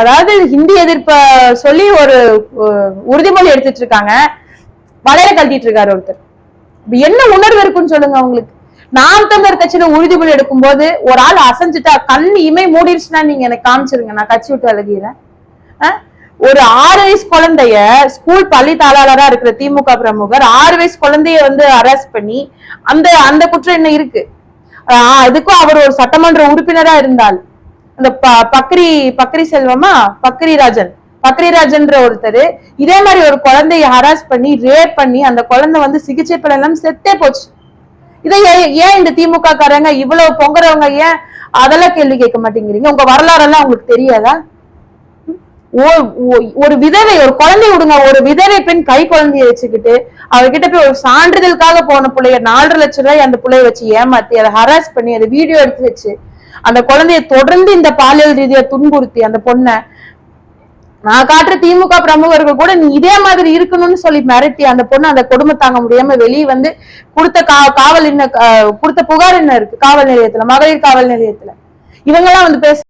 அதாவது ஹிந்தி எதிர்ப்ப சொல்லி ஒரு உறுதிமொழி எடுத்துட்டு இருக்காங்க, வளையல கழட்டிட்டு இருக்காரு ஒருத்தர். என்ன உணர்வு இருக்குன்னு சொல்லுங்க அவங்களுக்கு. நாம் தமிழர் கட்சியில உறுதிமொழி எடுக்கும் போது ஒரு ஆள் அசைஞ்சிட்டா கண் இமை மூடிடுச்சுன்னா நீங்க எனக்கு காமிச்சிருங்க, நான் கட்சி விட்டு விலகிறேன். ஒரு 6 வயசு குழந்தைய ஸ்கூல் பள்ளி தாளாளரா இருக்கிற திமுக பிரமுகர் 6 வயசு குழந்தைய அரெஸ்ட் பண்ணி அந்த அந்த குற்றம் என்ன இருக்கு? அதுக்கும் அவர் ஒரு சட்டமன்ற உறுப்பினரா இருந்தால் அந்த பக்ரி செல்வமா பக்ரிராஜன்ற ஒருத்தர் இதே மாதிரி ஒரு குழந்தைய ஹராஸ் பண்ணி ரேப் பண்ணி அந்த குழந்தை சிகிச்சை பலன் செத்தே போச்சு. இதை ஏன் இந்த திமுக காரங்க இவ்வளவு பொங்குறவங்க ஏன் அதெல்லாம் கேள்வி கேட்க மாட்டேங்கிறீங்க? உங்க வரலாறெல்லாம் உங்களுக்கு தெரியாதா? ஒரு விதவை, ஒரு குழந்தை விடுங்க, ஒரு விதவை பெண் கை குழந்தைய வச்சுக்கிட்டு அவர்கிட்ட போய் ஒரு சான்றிதழுக்காக போன பிள்ளைய 4.5 லட்சம் ரூபாய் அந்த பிள்ளைய வச்சு ஏமாத்தி அதை ஹராஸ் பண்ணி அதை வீடியோ எடுத்து வச்சு அந்த குழந்தைய தொடர்ந்து இந்த பாலியல் ரீதியா துன்புறுத்தி அந்த பொண்ணை நான் காட்டுற திமுக பிரமுகர்கள் கூட நீ இதே மாதிரி இருக்கணும்னு சொல்லி மிரட்டி அந்த பொண்ணு அந்த கொடுமை தாங்க முடியாம வெளியே கொடுத்த காவல் கொடுத்த புகார் என்ன இருக்கு காவல் நிலையத்துல, மகளிர் காவல் நிலையத்துல இவங்க எல்லாம் பேச